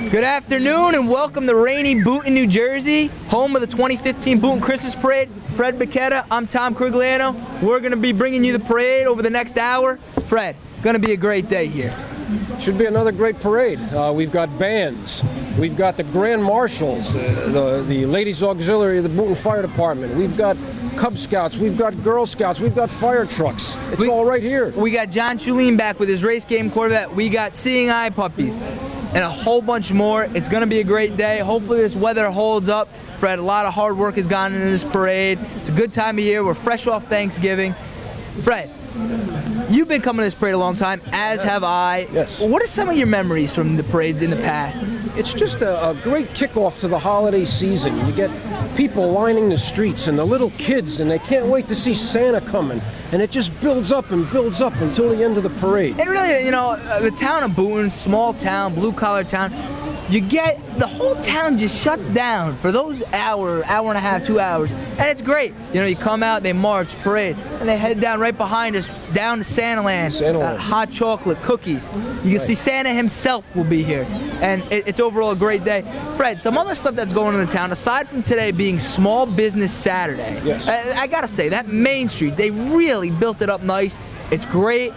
Good afternoon and welcome to rainy Boonton, New Jersey, home of the 2015 Boonton Christmas Parade. Fred Bacchetta, I'm Tom Crigliano. We're going to be bringing you the parade over the next hour. Fred, going to be a great day here. Should be another great parade. We've got bands. We've got the Grand Marshals, the Ladies Auxiliary of the Boonton Fire Department. We've got Cub Scouts. We've got Girl Scouts. We've got fire trucks. It's all right here. We got John Chulin back with his race game Corvette. We got Seeing Eye Puppies and a whole bunch more. It's going to be a great day. Hopefully this weather holds up. Fred, a lot of hard work has gone into this parade. It's a good time of year. We're fresh off Thanksgiving. Fred, you've been coming to this parade a long time, as have I. Yes. What are some of your memories from the parades in the past? It's just a great kickoff to the holiday season. You get people lining the streets and the little kids, and they can't wait to see Santa coming. And it just builds up and builds up until the end of the parade. And really, you know, the town of Boonton, small town, blue-collar town, you get the whole town just shuts down for those hour and a half, 2 hours, and it's great. You know, you come out, they march, parade, and they head down right behind us, down to Santa Land. Hot chocolate, cookies. You can see Santa himself will be here, and it's overall a great day. Fred, some other stuff that's going on in the town, aside from today being Small Business Saturday. Yes. I gotta say, that Main Street, they really built it up nice. It's great.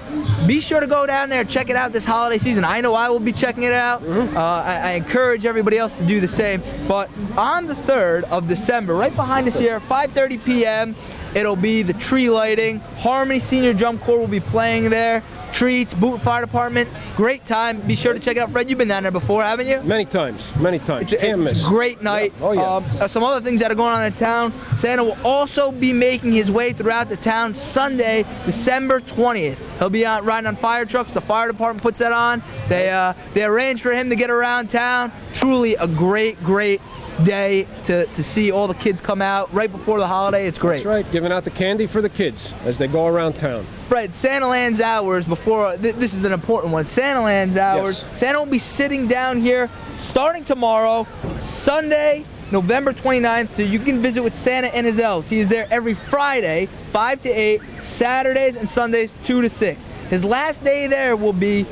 Be sure to go down there, check it out this holiday season. I know I will be checking it out. I encourage everybody else to do the same. But on the 3rd of December, right behind us here, 5:30 p.m., it'll be the tree lighting. Harmony Senior Drum Corps will be playing there. Treats, Boonton Fire Department, great time. Be sure to check it out. Fred, you've been down there before, haven't you? Many times. It's a great night. Yeah. Oh, yeah. Some other things that are going on in town. Santa will also be making his way throughout the town Sunday, December 20th. He'll be out riding on fire trucks. The fire department puts that on. They arranged for him to get around town. Truly a great day to see all the kids come out right before the holiday. It's great. That's right, giving out the candy for the kids as they go around town. Fred, Santa Land's hours before, this is an important one, Santa Land's hours. Yes. Santa will be sitting down here starting tomorrow, Sunday, November 29th, so you can visit with Santa and his elves. He is there every Friday, 5 to 8, Saturdays and Sundays, 2 to 6. His last day there will be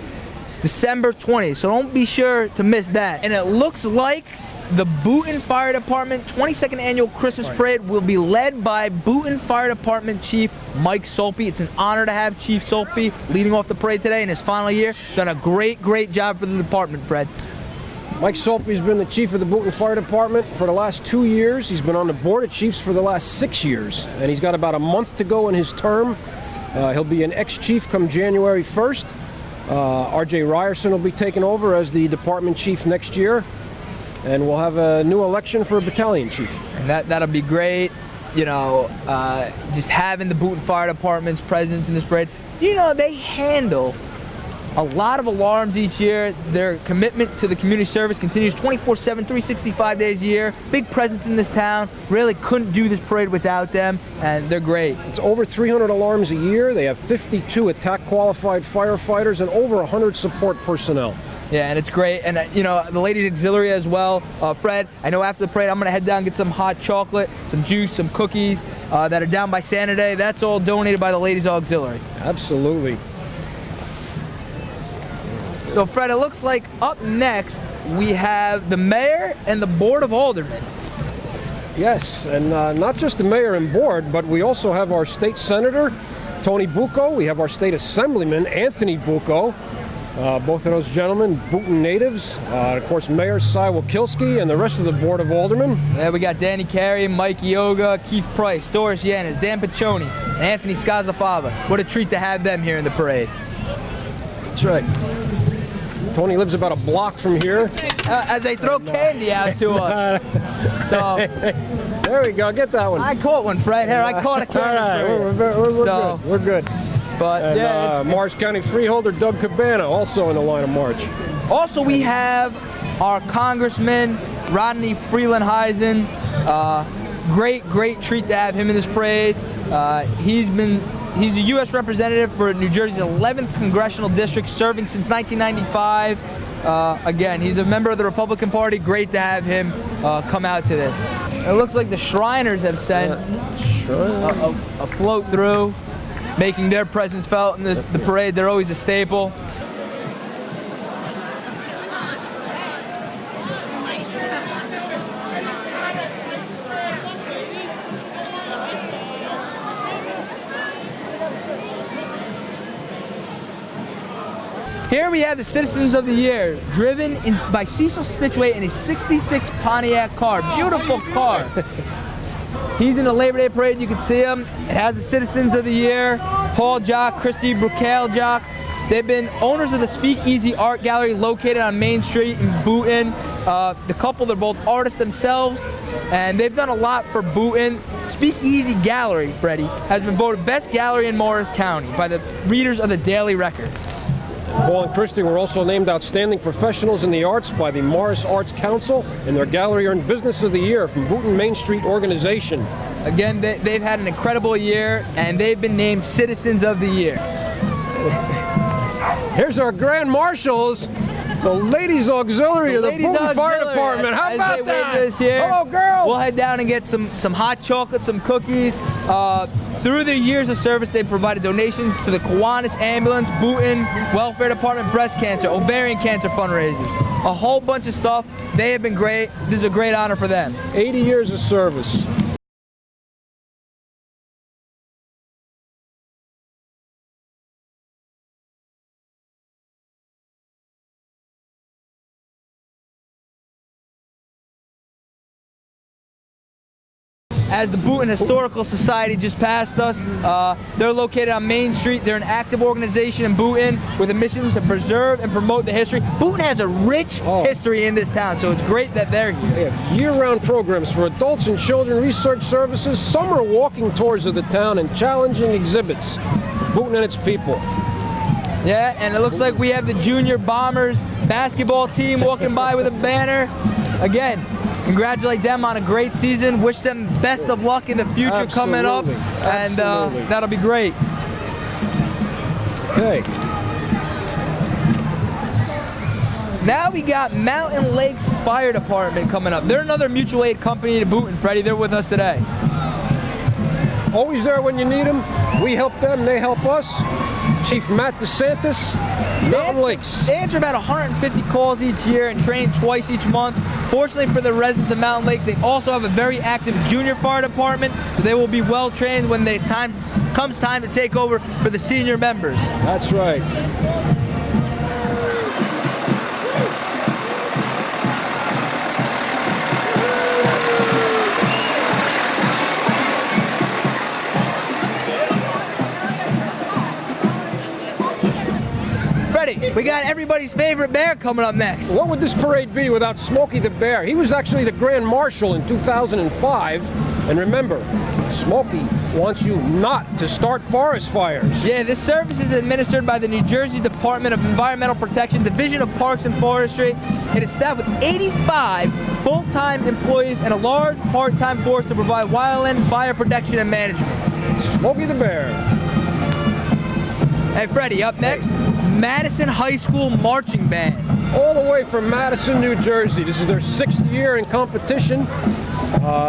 December 20th, so don't be sure to miss that. And it looks like the Boonton Fire Department 22nd Annual Christmas Parade will be led by Boonton Fire Department Chief Mike Solpe. It's an honor to have Chief Solpe leading off the parade today in his final year. Done a great job for the department, Fred. Mike Solpe's been the chief of the Boonton Fire Department for the last 2 years. He's been on the board of chiefs for the last 6 years, and he's got about a month to go in his term. He'll be an ex-chief come January 1st. R.J. Ryerson will be taking over as the department chief next year. And we'll have a new election for a battalion chief. And that'll be great. You know, just having the Boonton Fire Department's presence in this parade. You know, they handle a lot of alarms each year. Their commitment to the community service continues 24/7, 365 days a year. Big presence in this town. Really couldn't do this parade without them, and they're great. It's over 300 alarms a year. They have 52 attack-qualified firefighters and over 100 support personnel. Yeah, and it's great. And, you know, the Ladies Auxiliary as well. Fred, I know after the parade I'm going to head down and get some hot chocolate, some juice, some cookies that are down by Santa Day. That's all donated by the Ladies Auxiliary. Absolutely. So, Fred, it looks like up next we have the mayor and the board of aldermen. Yes, and not just the mayor and board, but we also have our state senator, Tony Bucco. We have our state assemblyman, Anthony Bucco. Both of those gentlemen, Boonton natives. Of course, Mayor Cy Wakilski and the rest of the Board of Aldermen. Yeah, we got Danny Carey, Mike Yoga, Keith Price, Doris Yanis, Dan Piccioni, and Anthony Scazafava. What a treat to have them here in the parade. That's right. Tony lives about a block from here. As they throw candy out to us. So, there we go. Get that one. I caught one, Fred. Here, I caught a candy. All right, we're good. But and, yeah, Morris County Freeholder Doug Cabana also in the line of march. Also, we have our Congressman Rodney Freeland-Heisen. Great treat to have him in this parade. He's a U.S. representative for New Jersey's 11th congressional district, serving since 1995. Again, he's a member of the Republican Party. Great to have him come out to this. It looks like the Shriners have sent a float through, making their presence felt in the parade. They're always a staple. Here we have the Citizens of the Year, driven by Cecil Stitchway in a 66 Pontiac car. Beautiful car. He's in the Labor Day Parade. You can see him. It has the Citizens of the Year, Paul Jock, Christy Brucale Jock. They've been owners of the Speakeasy Art Gallery located on Main Street in Boonton. The couple, they're both artists themselves, and they've done a lot for Boonton. Speakeasy Gallery, Freddie, has been voted best gallery in Morris County by the readers of the Daily Record. Paul and Christy were also named Outstanding Professionals in the Arts by the Morris Arts Council, and their gallery earned Business of the Year from Boonton Main Street Organization. Again, they've had an incredible year, and they've been named Citizens of the Year. Here's our Grand Marshals, the Ladies Auxiliary of the Boonton Fire Department. How about that? Hello, girls. We'll head down and get some hot chocolate, some cookies. Through their years of service, they provided donations to the Kiwanis Ambulance, Boonton Welfare Department, breast cancer, ovarian cancer fundraisers, a whole bunch of stuff. They have been great. This is a great honor for them. 80 years of service. As the Boonton Historical Society just passed us, they're located on Main Street. They're an active organization in Boonton with a mission to preserve and promote the history. Boonton has a rich history in this town, so it's great that they're here. They have year-round programs for adults and children, research services, summer walking tours of the town, and challenging exhibits. Boonton and its people. Yeah, and it looks like we have the Junior Bombers basketball team walking by with a banner. Again, congratulate them on a great season. Wish them best of luck in the future coming up. And that'll be great. Okay. Now we got Mountain Lakes Fire Department coming up. They're another mutual aid company to Boonton, Freddie. They're with us today. Always there when you need them. We help them, they help us. Chief Matt DeSantis, Mountain Lakes. They answer about 150 calls each year and train twice each month. Fortunately for the residents of Mountain Lakes, they also have a very active junior fire department, so they will be well trained when comes time to take over for the senior members. That's right. We got everybody's favorite bear coming up next. What would this parade be without Smokey the Bear? He was actually the Grand Marshal in 2005. And remember, Smokey wants you not to start forest fires. Yeah, this service is administered by the New Jersey Department of Environmental Protection, Division of Parks and Forestry. It is staffed with 85 full-time employees and a large part-time force to provide wildland fire protection and management. Smokey the Bear. Hey, Freddie, up next, Madison High School Marching Band. All the way from Madison, New Jersey. This is their 6th year in competition.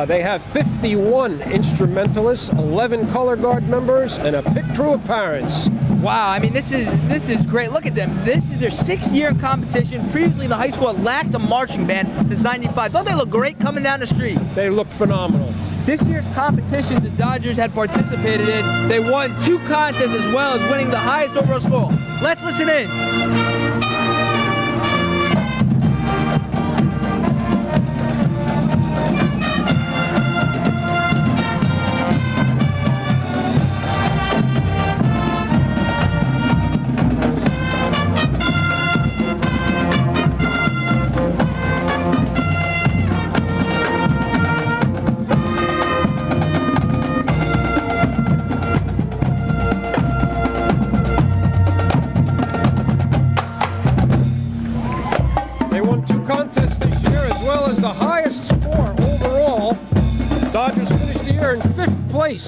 They have 51 instrumentalists, 11 color guard members, and a picked crew of parents. Wow, I mean, this is great. Look at them. This is their 6th year in competition. Previously, the high school had lacked a marching band since '95. Don't they look great coming down the street? They look phenomenal. This year's competition the Dodgers had participated in, they won 2 contests as well as winning the highest overall score. Let's listen in.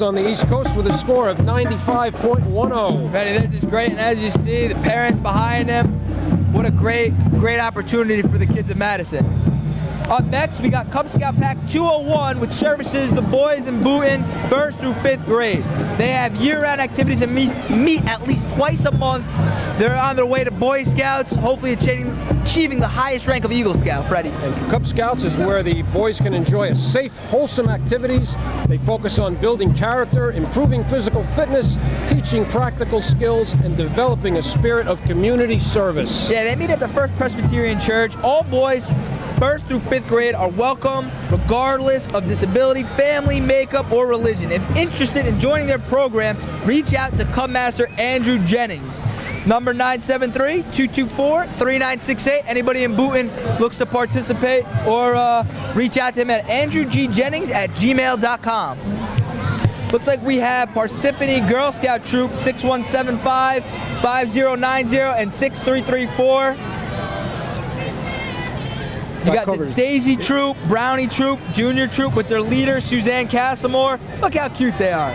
On the East Coast with a score of 95.10. Ready, they're just great, and as you see, the parents behind them, what a great opportunity for the kids of Madison. Up next, we got Cub Scout Pack 201, which services the boys in Boonton 1st through 5th grade. They have year-round activities and meet at least twice a month. They're on their way to Boy Scouts, hopefully achieving the highest rank of Eagle Scout, Freddie. And Cub Scouts is where the boys can enjoy a safe, wholesome activities. They focus on building character, improving physical fitness, teaching practical skills, and developing a spirit of community service. Yeah, they meet at the First Presbyterian Church. All boys 1st through 5th grade are welcome regardless of disability, family, makeup, or religion. If interested in joining their program, reach out to Cub Master Andrew Jennings. Number 973-224-3968. Anybody in Boonton looks to participate, or reach out to him at andrewgjennings@gmail.com. Looks like we have Parsippany Girl Scout Troop 6175, 5090, and 6334. You got the Daisy Troop, Brownie Troop, Junior Troop with their leader, Suzanne Castlemore. Look how cute they are.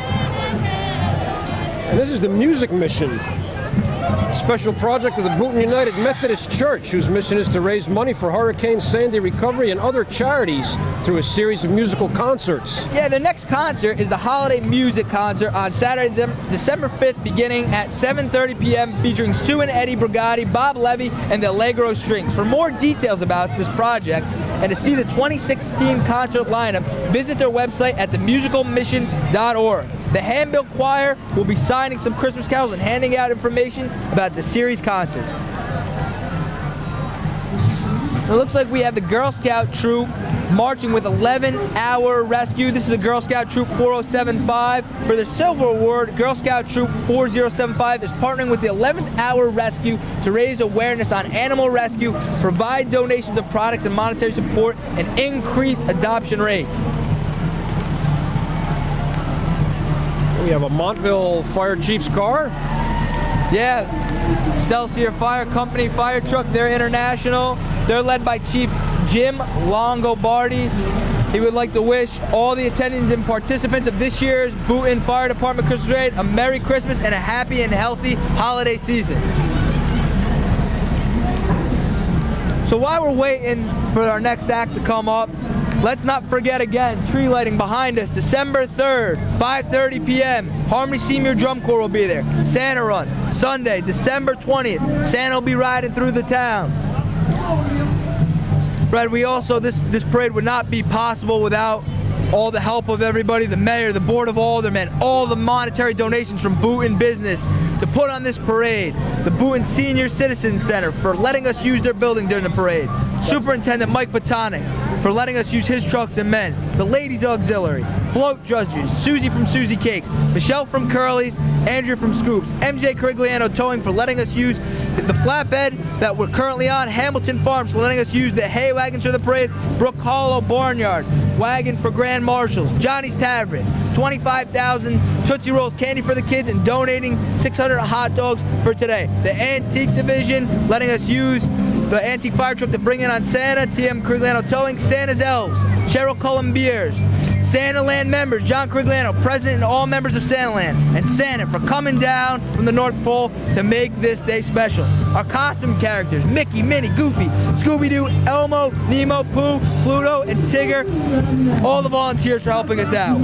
And this is the Music Mission, a special project of the Boonton United Methodist Church, whose mission is to raise money for Hurricane Sandy recovery and other charities through a series of musical concerts. Yeah, their next concert is the Holiday Music Concert on Saturday, December 5th, beginning at 7:30 p.m., featuring Sue and Eddie Brigatti, Bob Levy, and the Allegro Strings. For more details about this project and to see the 2016 concert lineup, visit their website at themusicalmission.org. The Handbill Choir will be signing some Christmas carols and handing out information about the series concerts. It looks like we have the Girl Scout Troop marching with 11-Hour Rescue. This is a Girl Scout Troop 4075. For the Silver Award, Girl Scout Troop 4075 is partnering with the 11th Hour Rescue to raise awareness on animal rescue, provide donations of products and monetary support, and increase adoption rates. We have a Montville Fire Chief's car. Yeah, Excelsior Fire Company fire truck. They're international. They're led by Chief Jim Longobardi. He would like to wish all the attendees and participants of this year's Boonton Fire Department Christmas Parade a Merry Christmas and a happy and healthy holiday season. So while we're waiting for our next act to come up, let's not forget again, tree lighting behind us, December 3rd, 5:30 p.m. Harmony Senior Drum Corps will be there. Santa Run, Sunday, December 20th. Santa will be riding through the town. Fred, we also, this parade would not be possible without all the help of everybody, the mayor, the board of aldermen, all the monetary donations from Boonton Business to put on this parade. The Boonton Senior Citizen Center for letting us use their building during the parade. Superintendent Mike Botonic for letting us use his trucks and men. The Ladies Auxiliary, float judges, Susie from Susie Cakes, Michelle from Curly's, Andrea from Scoops, MJ Carigliano Towing for letting us use the flatbed that we're currently on, Hamilton Farms for letting us use the hay wagons for the parade, Brook Hollow Barnyard wagon for Grand Marshals, Johnny's Tavern, 25,000 Tootsie Rolls candy for the kids, and donating 600 hot dogs for today. The Antique Division letting us use the antique fire truck to bring in on Santa, TM Carigliano Towing, Santa's Elves, Cheryl Cullen Beers, Santa Land members, John Carigliano, president and all members of Santa Land, and Santa for coming down from the North Pole to make this day special. Our costume characters, Mickey, Minnie, Goofy, Scooby-Doo, Elmo, Nemo, Pooh, Pluto, and Tigger, all the volunteers for helping us out.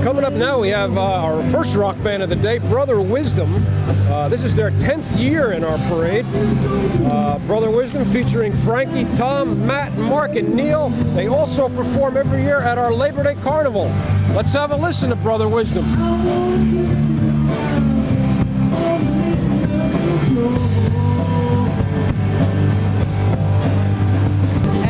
Coming up now, we have our first rock band of the day, Brother Wisdom. This is their 10th year in our parade. Brother Wisdom featuring Frankie, Tom, Matt, Mark, and Neil. They also perform every year at our Labor Day Carnival. Let's have a listen to Brother Wisdom.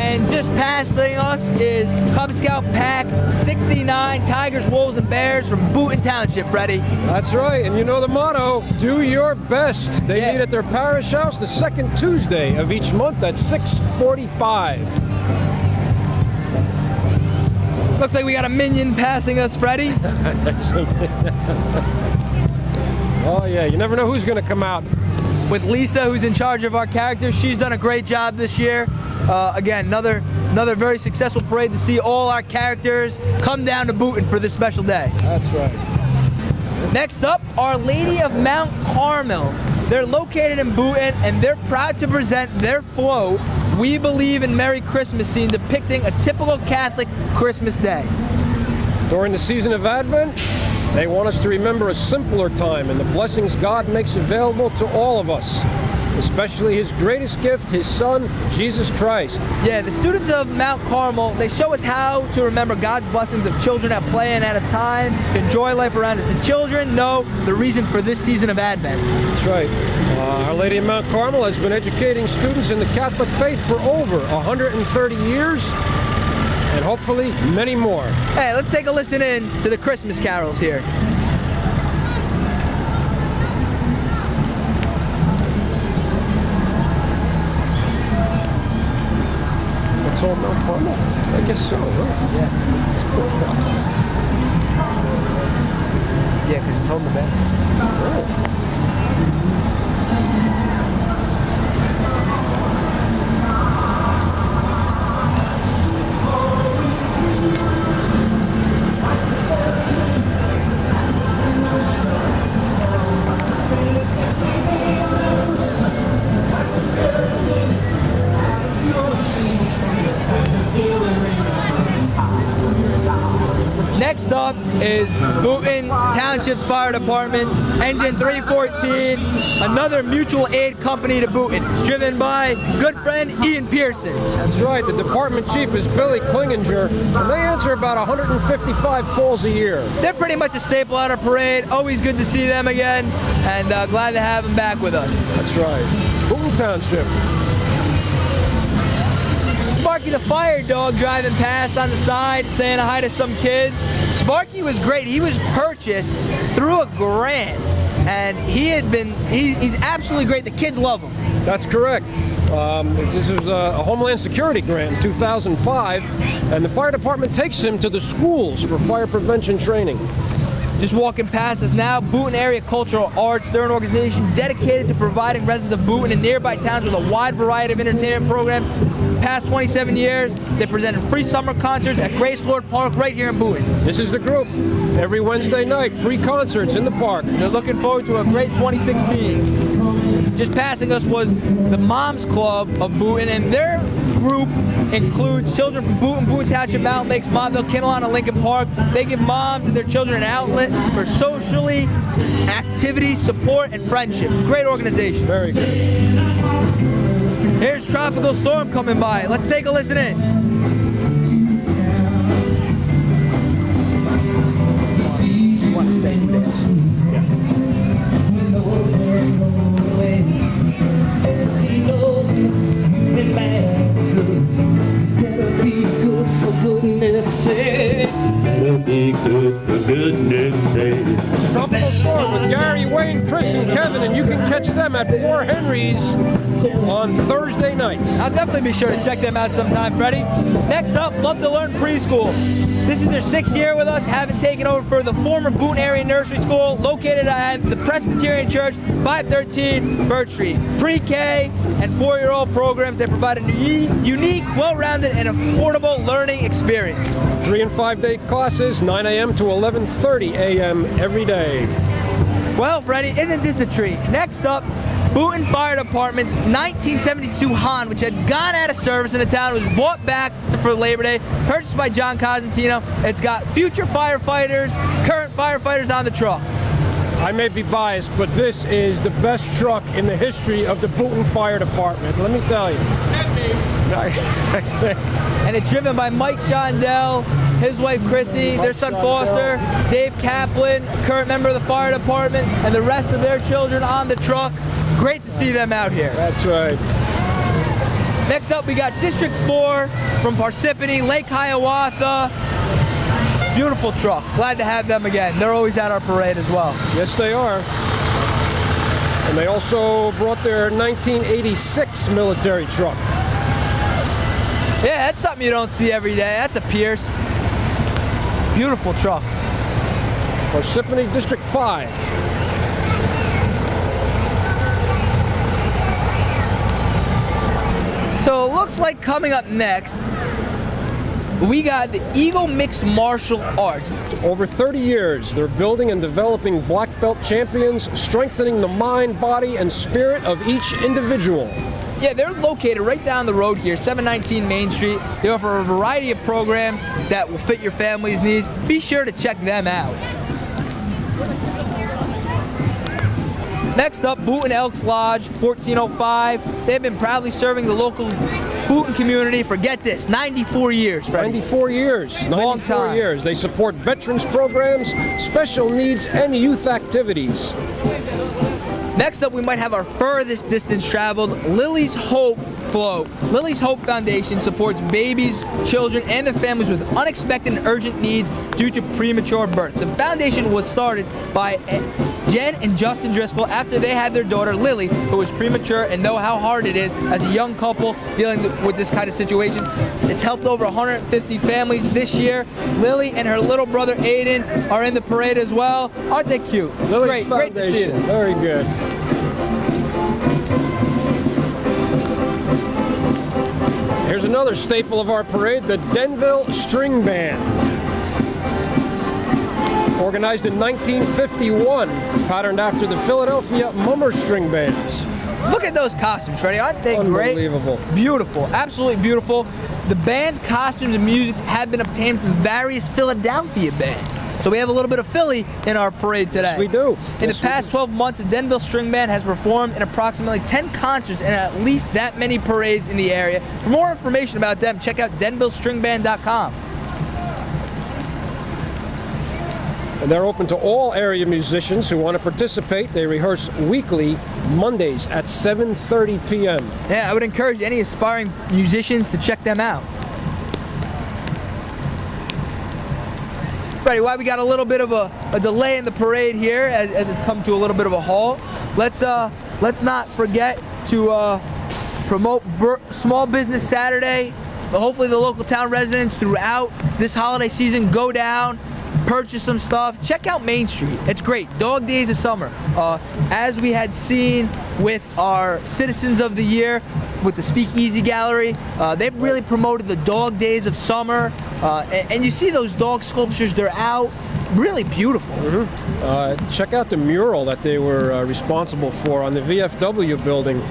And just passing us is Cub Scout Pack 69, Tigers, Wolves, and Bears from Boonton Township, Freddie. That's right, and you know the motto, do your best. They meet at their parish house the second Tuesday of each month at 6:45. Looks like we got a minion passing us, Freddie. Oh yeah, you never know who's going to come out. With Lisa, who's in charge of our characters, she's done a great job this year. Again, another very successful parade to see all our characters come down to Boonton for this special day. That's right. Next up, Our Lady of Mount Carmel. They're located in Boonton, and they're proud to present their float, We Believe in Merry Christmas scene depicting a typical Catholic Christmas day. During the season of Advent, they want us to remember a simpler time and the blessings God makes available to all of us, especially His greatest gift, His Son, Jesus Christ. Yeah, the students of Mount Carmel, they show us how to remember God's blessings of children at play and at a time to enjoy life around us. And children know the reason for this season of Advent. That's right. Our Lady of Mount Carmel has been educating students in the Catholic faith for over 130 years, and hopefully many more. Hey, let's take a listen in to the Christmas carols here. That's all Mount Carmel? I guess so, right? Yeah. That's cool. Yeah, because it's holding the bed. Next up is Boonton Township Fire Department, Engine 314, another mutual aid company to Boonton, driven by good friend Ian Pearson. That's right. The department chief is Billy Klinginger, and they answer about 155 calls a year. They're pretty much a staple at our parade. Always good to see them again, and glad to have them back with us. That's right. Boonton Township. Sparky the fire dog driving past on the side, saying hi to some kids. Sparky was great. He was purchased through a grant, and he's absolutely great. The kids love him. That's correct. This is a Homeland Security grant in 2005, and the fire department takes him to the schools for fire prevention training. Just walking past us now, Boonton Area Cultural Arts. They're an organization dedicated to providing residents of Boonton and nearby towns with a wide variety of entertainment programs. Past 27 years, they presented free summer concerts at Grace Lord Park right here in Boonton. This is the group. Every Wednesday night, free concerts in the park. They're looking forward to a great 2016. Just passing us was the Moms Club of Boonton, and their group includes children from Boonton, Boonton Township, Mountain Lakes, Montville, Kinnelon, and Lincoln Park. They give moms and their children an outlet for socially, activities, support, and friendship. Great organization. Very good. Here's Tropical Storm coming by. Let's take a listen in. You want to say this? Be good for goodness sake. Tropical Storm with Gary, Wayne, Chris, and Kevin, and you can catch them at Poor Henry's on Thursday nights. I'll definitely be sure to check them out sometime, Freddie. Next up, Love to Learn Preschool. This is their 6th year with us, having taken over for the former Boonton Area Nursery School located at the Presbyterian Church, 513 Birch Street. Pre-K and 4-year-old programs that provide a unique, well-rounded, and affordable learning experience. 3 and 5 day classes, 9 a.m. to 11:30 a.m. every day. Well, Freddie, isn't this a treat? Next up, Boonton Fire Department's 1972 Han, which had gone out of service in the town, was bought back for Labor Day, purchased by John Cosentino. It's got future firefighters, current firefighters on the truck. I may be biased, but this is the best truck in the history of the Boonton Fire Department. Let me tell you. And it's driven by Mike Shondell, his wife Chrissy, their son Foster, Dave Kaplan, current member of the fire department, and the rest of their children on the truck. Great to see them out here. That's right. Next up, we got District 4 from Parsippany, Lake Hiawatha. Beautiful truck. Glad to have them again. They're always at our parade as well. Yes, they are. And they also brought their 1986 military truck. Yeah, that's something you don't see every day. That's a Pierce. Beautiful truck. Parsippany District 5. So it looks like coming up next, we got the Eagle Mixed Martial Arts. Over 30 years, they're building and developing black belt champions, strengthening the mind, body, and spirit of each individual. Yeah, they're located right down the road here, 719 Main Street. They offer a variety of programs that will fit your family's needs. Be sure to check them out. Next up, Boonton Elks Lodge, 1405. They've been proudly serving the local Boonton community for, get this, 94 years, Freddie. 94 years. Long 94 time. years. They support veterans programs, special needs, and youth activities. Next up, we might have our furthest distance traveled, Lily's Hope Float. Lily's Hope Foundation supports babies, children, and their families with unexpected and urgent needs due to premature birth. The foundation was started by Jen and Justin Driscoll after they had their daughter, Lily, who was premature, and know how hard it is as a young couple dealing with this kind of situation. It's helped over 150 families this year. Lily and her little brother, Aiden, are in the parade as well. Aren't they cute? Lily's Great to see Foundation. them. Very good. Here's another staple of our parade, the Denville String Band. Organized in 1951, patterned after the Philadelphia Mummer String Bands. Look at those costumes, Freddie. Aren't they great? Unbelievable. Beautiful. Absolutely beautiful. The band's costumes and music have been obtained from various Philadelphia bands. So we have a little bit of Philly in our parade today. Yes, we do. In the past 12 months, the Denville String Band has performed in approximately 10 concerts and at least that many parades in the area. For more information about them, check out denvillestringband.com. And they're open to all area musicians who want to participate. They rehearse weekly, Mondays at 7:30 p.m. Yeah, I would encourage any aspiring musicians to check them out. Freddie, why we got a little bit of a delay in the parade here as it's come to a little bit of a halt. Let's not forget to promote Small Business Saturday. Hopefully the local town residents throughout this holiday season go down, purchase some stuff. Check out Main Street. It's great. Dog Days of Summer. As we had seen with our Citizens of the Year, with the Speakeasy Gallery, they've really promoted the Dog Days of Summer. And you see those dog sculptures, they're out. Really beautiful. Mm-hmm. Check out the mural that they were responsible for on the VFW building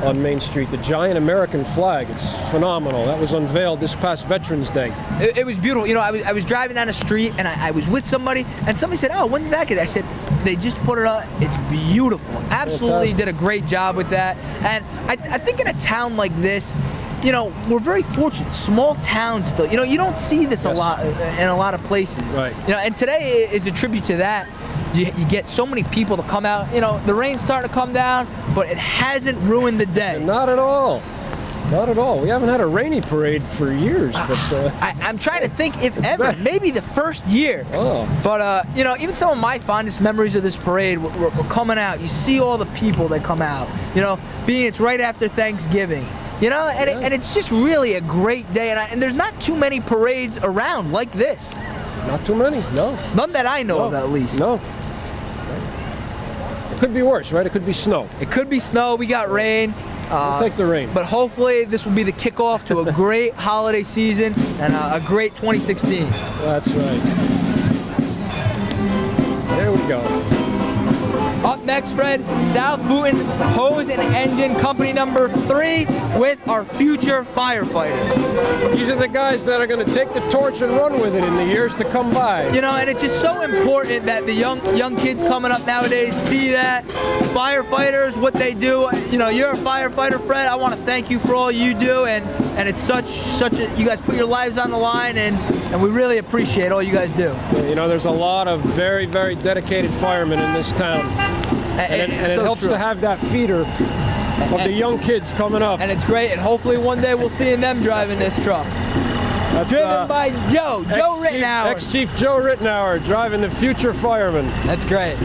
on Main Street, the giant American flag. It's phenomenal. That was unveiled this past Veterans Day. It was beautiful. You know, I was driving down the street and I was with somebody, and somebody said, "Oh, when did that get?" I said, "They just put it up. It's beautiful." Absolutely did a great job with that. And I think in a town like this, you know, we're very fortunate. Small towns still. You know, you don't see this a lot in a lot of places. Right. You know, and today is a tribute to that. You get so many people to come out. You know, the rain's starting to come down, but it hasn't ruined the day. Not at all. Not at all. We haven't had a rainy parade for years. But I'm trying to think if ever. Maybe the first year. Oh. But, you know, even some of my fondest memories of this parade were coming out. You see all the people that come out. You know, being it's right after Thanksgiving. You know, and it's just really a great day. And there's not too many parades around like this. Not too many, no. None that I know of, at least. No. It could be worse, right? It could be snow. It could be snow. We got rain. We'll take the rain. But hopefully this will be the kickoff to a great holiday season and a great 2016. That's right. There we go. Up next, Fred, South Boonton Hose and Engine Company number 3 with our future firefighters. These are the guys that are going to take the torch and run with it in the years to come by. You know, and it's just so important that the young kids coming up nowadays see that firefighters, what they do. You know, you're a firefighter, Fred. I want to thank you for all you do, and it's such a, you guys put your lives on the line, and we really appreciate all you guys do. You know, there's a lot of very, very dedicated firemen in this town. And it so helps true. to have that feeder of the young kids coming up. And it's great, and hopefully one day we'll see them driving this truck. That's, Driven by Joe Rittenauer. Ex-Chief Joe Rittenauer driving the future fireman. That's great.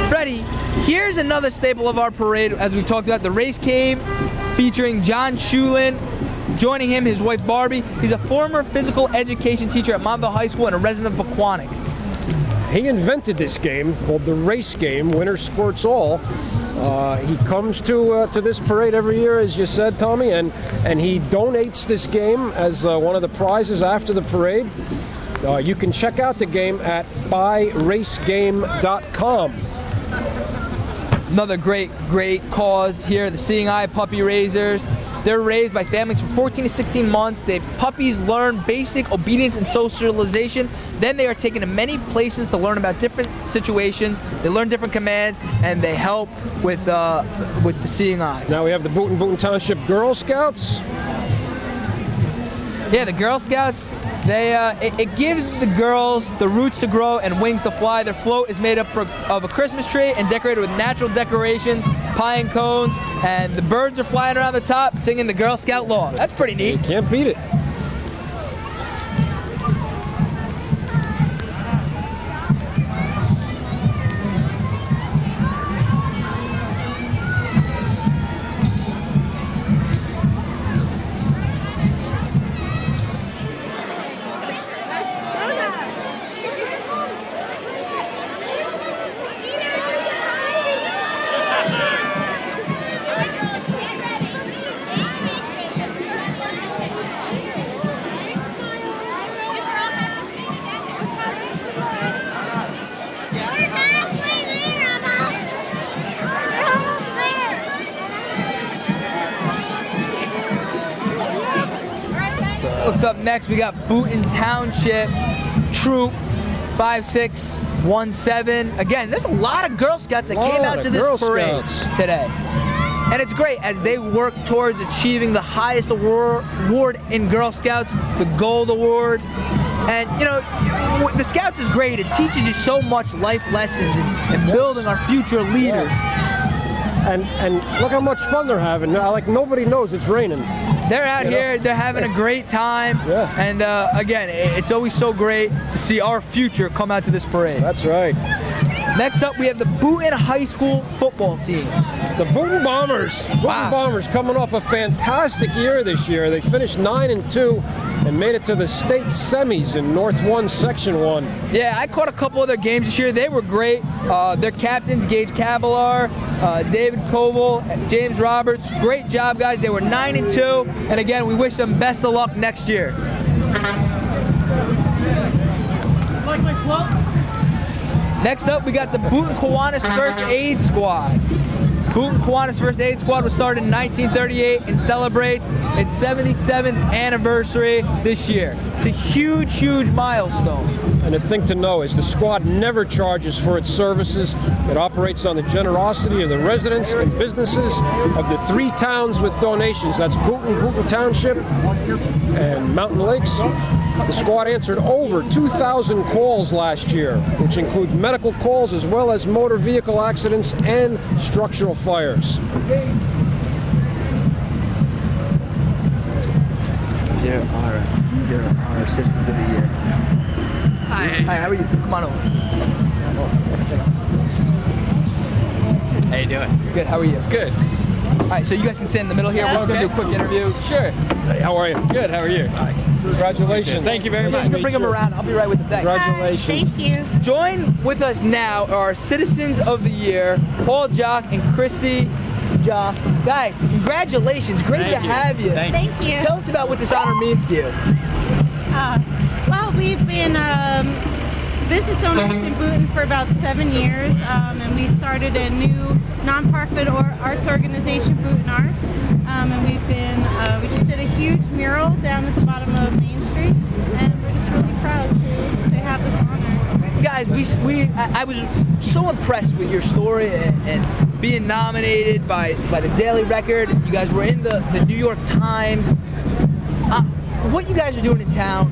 Freddie, here's another staple of our parade, as we've talked about, the race game featuring John Shulin. Joining him, his wife Barbie. He's a former physical education teacher at Montville High School and a resident of Pequannock. He invented this game called the race game, winner squirts all. He comes to this parade every year, as you said, Tommy, and he donates this game as one of the prizes after the parade. You can check out the game at buyracegame.com. Another great cause here, the Seeing Eye Puppy Raisers. They're raised by families from 14 to 16 months. Puppies learn basic obedience and socialization. Then they are taken to many places to learn about different situations. They learn different commands, and they help with the Seeing Eye. Now we have the Boonton Township Girl Scouts. Yeah, the Girl Scouts. It gives the girls the roots to grow and wings to fly. Their float is made up of a Christmas tree and decorated with natural decorations, pine cones, and the birds are flying around the top singing the Girl Scout law. That's pretty neat. You can't beat it. Looks up next, we got Boonton Township Troop 5617. Again, there's a lot of Girl Scouts that came out to this parade today. And it's great as they work towards achieving the highest award in Girl Scouts, the Gold Award. And you know, the Scouts is great. It teaches you so much life lessons and building our future leaders. And look how much fun they're having. Like nobody knows it's raining. They're out here, they're having a great time. Yeah. And again, it's always so great to see our future come out to this parade. That's right. Next up, we have the Boonton High School football team. The Boonton Bombers. Boonton Bombers coming off a fantastic year this year. They finished 9-2 and made it to the state semis in North 1, Section 1. Yeah, I caught a couple of their games this year. They were great. Their captains, Gage Cavalar, David Koval, James Roberts. Great job, guys. They were 9-2. And again, we wish them best of luck next year. Like my club? Next up, we got the Boonton Kiwanis First Aid Squad. Boonton Kiwanis First Aid Squad was started in 1938 and celebrates its 77th anniversary this year. It's a huge, huge milestone. And the thing to know is the squad never charges for its services. It operates on the generosity of the residents and businesses of the 3 towns with donations. That's Boonton Township, and Mountain Lakes. The squad answered over 2,000 calls last year, which include medical calls as well as motor vehicle accidents and structural fires. These are our citizens of the year. Hi, how are you? Come on over. How you doing? Good, how are you? Good. All right, so you guys can stand in the middle here. We're just going to do a quick interview. Sure. Hey, how are you? Good. How are you? Hi. Congratulations. Thank you very much. You can bring them around. I'll be right with the thing. Congratulations. Thank you. Join with us now are our Citizens of the Year, Paul Jock and Christy Jock. Guys, congratulations. Great to have you. Thank you. Tell us about what this honor means to you. Well, we've been business owners in Boonton for about 7 years, and we started a new nonprofit arts organization, Boonton Arts, and we just did a huge mural down at the bottom of Main Street, and we're just really proud to have this honor. Guys, I was so impressed with your story and being nominated by the Daily Record. You guys were in the New York Times. What you guys are doing in town,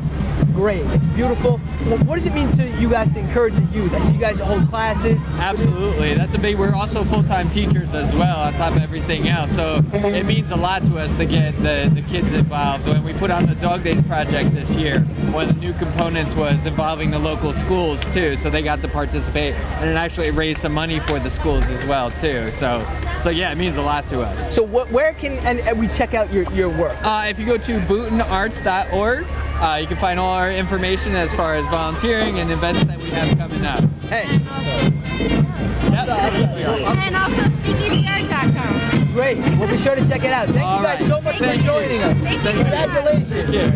great. It's beautiful. What does it mean to you guys to encourage the youth? I see you guys hold classes. Absolutely. That's a big. We're also full-time teachers as well, on top of everything else. So it means a lot to us to get the kids involved. When we put on the Dog Days project this year, one of the new components was involving the local schools too. So they got to participate, and it actually raised some money for the schools as well too. So yeah, it means a lot to us. So where can we check out your work? If you go to boontonarts.org, you can find all our information as far as volunteering and events that we have coming up. Hey. And also speakeasyart.com. Great. We'll be sure to check it out. Thank you guys so much for joining us. Thank you so much. Congratulations. Thank you.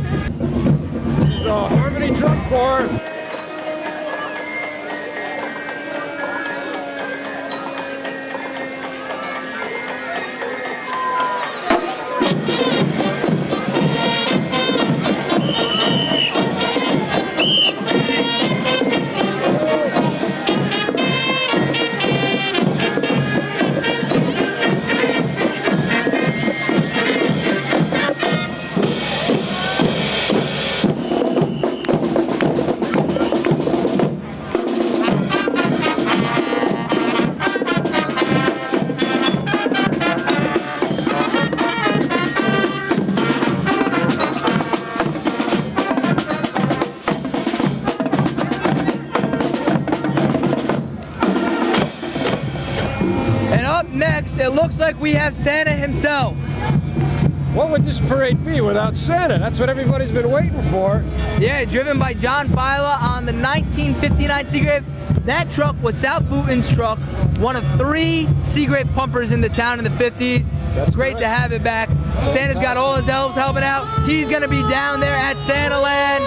The Harmony Drum Corps. next, it looks like we have Santa himself. What would this parade be without Santa? That's what everybody's been waiting for. Yeah, driven by John Fila on the 1959 Seagrape. That truck was South Boonton's truck, one of 3 Seagrape pumpers in the town in the 50s. That's great to have it back. Santa's got all his elves helping out. He's going to be down there at Santaland.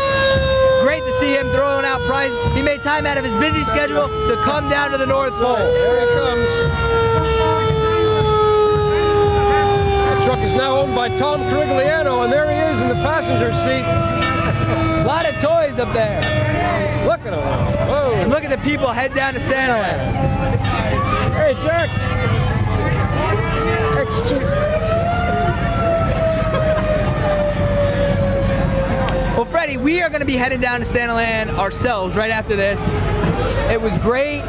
Great to see him throwing out prizes. He made time out of his busy schedule to come down to the North Pole. There he comes. That truck is now owned by Tom Carigliano, and there he is in the passenger seat. A lot of toys up there. Look at him. Whoa. And look at the people head down to Santaland. Hey, Jack. Well, Freddie, we are going to be heading down to Santaland ourselves right after this. It was great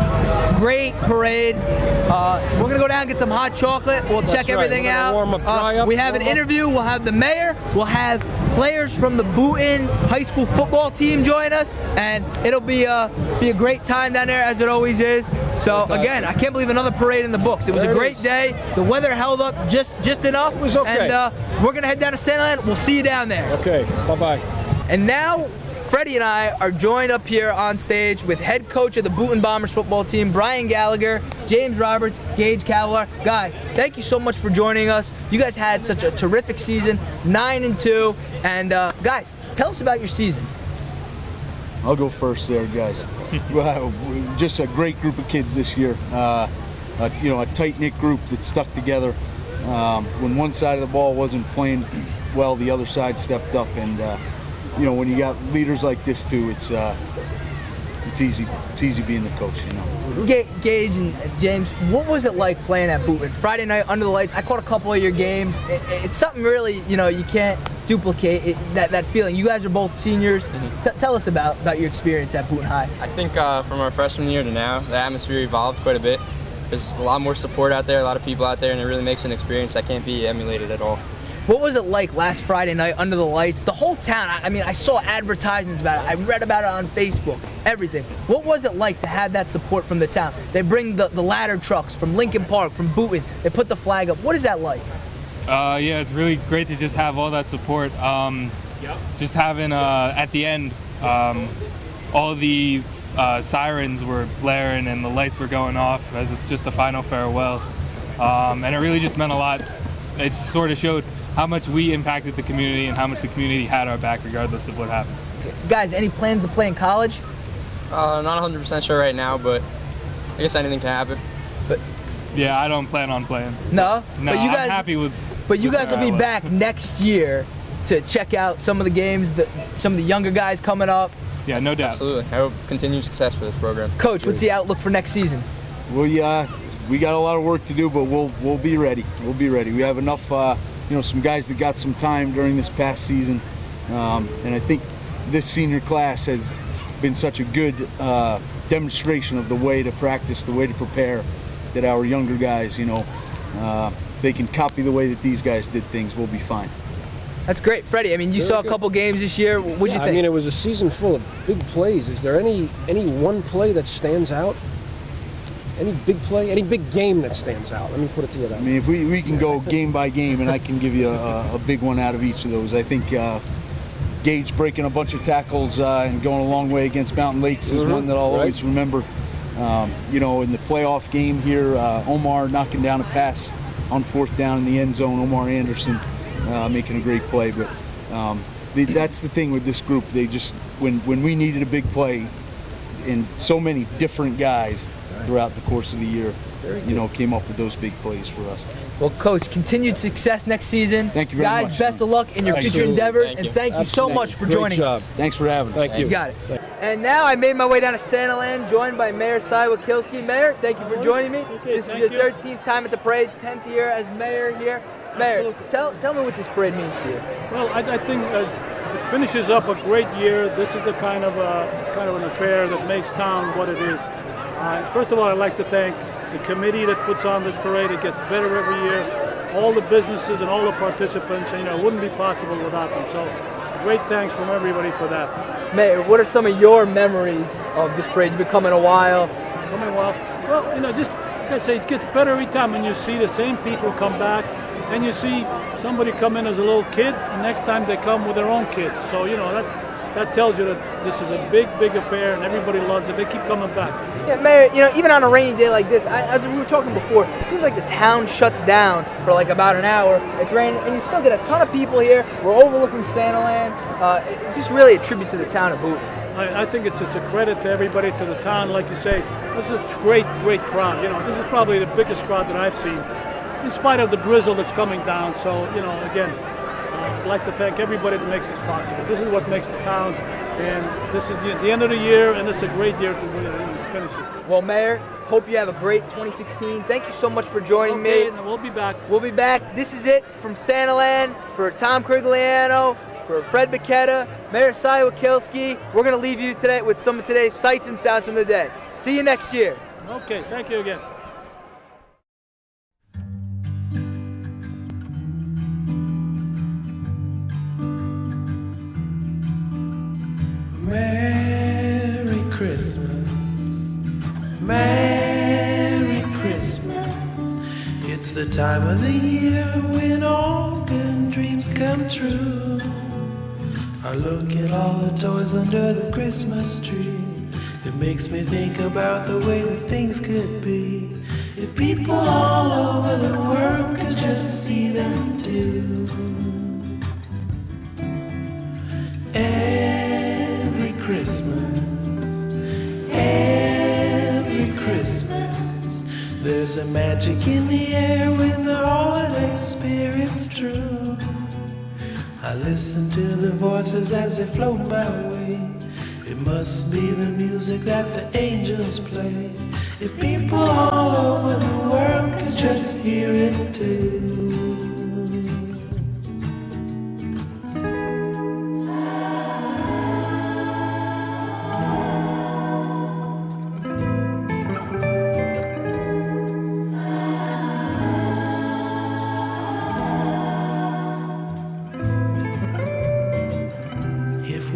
parade. We're going to go down and get some hot chocolate. We'll check everything out. We have an interview. We'll have the mayor. We'll have players from the Boonton High School football team join us, and it'll be a great time down there, as it always is. So again, I can't believe another parade in the books. It was a great day. The weather held up just enough. It was okay. And we're going to head down to Santaland. We'll see you down there. Okay, bye-bye. And now, Freddie and I are joined up here on stage with head coach of the Boonton Bombers football team, Brian Gallagher, James Roberts, Gage Cavalier. Guys, thank you so much for joining us. You guys had such a terrific season, 9-2. And guys, tell us about your season. I'll go first there, guys. Just a great group of kids this year. A tight-knit group that stuck together. When one side of the ball wasn't playing well, the other side stepped up, and when you got leaders like this too, it's easy being the coach. Gage and James, what was it like playing at Boonton? Friday night under the lights. I caught a couple of your games. It's something really, you can't duplicate that feeling. You guys are both seniors. Tell us about your experience at Boonton High. I think from our freshman year to now, the atmosphere evolved quite a bit. There's a lot more support out there, a lot of people out there, and it really makes an experience that can't be emulated at all. What was it like last Friday night under the lights? The whole town, I saw advertisements about it. I read about it on Facebook, everything. What was it like to have that support from the town? They bring the ladder trucks from Lincoln Park, from Boonton. They put the flag up. What is that like? Yeah, it's really great to just have all that support. Just having, at the end, all the sirens were blaring and the lights were going off as just a final farewell. And it really just meant a lot. It sort of showed how much we impacted the community and how much the community had our back regardless of what happened. Guys, any plans to play in college? Not 100% sure right now, but I guess anything can happen. But yeah, I don't plan on playing. No? No, but you guys, I'm happy with. But you guys will be was. back next year to check out some of the games, some of the younger guys coming up. Yeah, no doubt. Absolutely. I hope continued success for this program. Coach, what's the outlook for next season? Well, yeah, we got a lot of work to do, but we'll be ready. We'll be ready. We have enough, some guys that got some time during this past season, and I think this senior class has been such a good demonstration of the way to practice, the way to prepare, that our younger guys, they can copy the way that these guys did things. We'll be fine. That's great. Freddie, you saw a couple games this year. What'd you think? It was a season full of big plays. Is there any one play that stands out? Any big play, any big game that stands out? Let me put it to you that way. If we can go game by game, and I can give you a big one out of each of those. I think Gage breaking a bunch of tackles and going a long way against Mountain Lakes is one that I'll always remember. In the playoff game here, Omar knocking down a pass on fourth down in the end zone. Omar Anderson making a great play. But that's the thing with this group. They just, when we needed a big play, and so many different guys throughout the course of the year, came up with those big plays for us. Well, Coach, continued success next season. Thank you very much. Guys, best of luck in your future endeavors, and thank you so much for joining us. Thanks for having us. Thank you. You got it. And now I made my way down to Santaland, joined by Mayor Cy Wakilski. Mayor, thank you for joining me. This is your 13th time at the parade, 10th year as mayor here. Mayor, tell me what this parade means to you. Well, I think it finishes up a great year. This is the it's kind of an affair that makes town what it is. First of all, I'd like to thank the committee that puts on this parade. It gets better every year. All the businesses and all the participants, and it wouldn't be possible without them. So, great thanks from everybody for that. Mayor, what are some of your memories of this parade? You've been coming a while. Well, just like I say, it gets better every time when you see the same people come back, and you see somebody come in as a little kid, and next time they come with their own kids. So that tells you that this is a big affair, and everybody loves it. They keep coming back. Yeah, Mayor, even on a rainy day like this, as we were talking before, it seems like the town shuts down for like about an hour. It's raining, and you still get a ton of people here. We're overlooking Santaland. It's just really a tribute to the town of Boonton. I think it's a credit to everybody, to the town. Like you say, this is a great crowd. This is probably the biggest crowd that I've seen, in spite of the drizzle that's coming down. So, again, I'd like to thank everybody that makes this possible. This is what makes the town, and this is the end of the year, and it's a great year to finish it. Well, Mayor, hope you have a great 2016. Thank you so much for joining me. And we'll be back. We'll be back. This is it from Santaland for Tom Crigliano, for Fred Bacchetta, Mayor Cy Wakilski. We're going to leave you today with some of today's sights and sounds from the day. See you next year. Okay, thank you again. Merry Christmas, Merry Christmas. It's the time of the year when all good dreams come true. I look at all the toys under the Christmas tree. It makes me think about the way that things could be if people all over the world could just see them too. Every Christmas, there's a magic in the air when the holiday spirit's true. I listen to the voices as they float my way. It must be the music that the angels play. If people all over the world could just hear it too.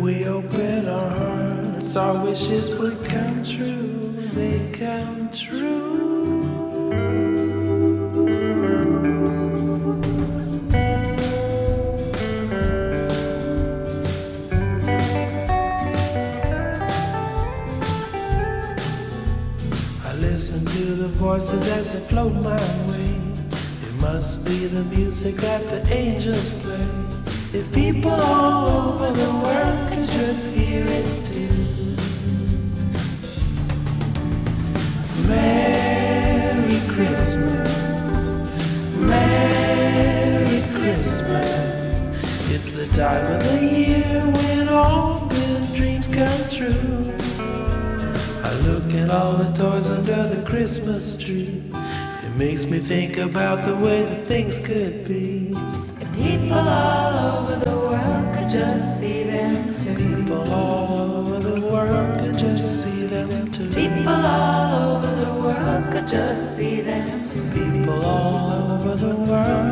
We open our hearts, our wishes would come true, they come true. I listen to the voices as they float my way. It must be the music that the angels play. If people all over the world could just hear it too. Merry Christmas, Merry Christmas. It's the time of the year when all good dreams come true. I look at all the toys under the Christmas tree. It makes me think about the way that things could be. People all over the world could just see them too. People all over the world could just see them too. People all over the world could just see them too. People all over the world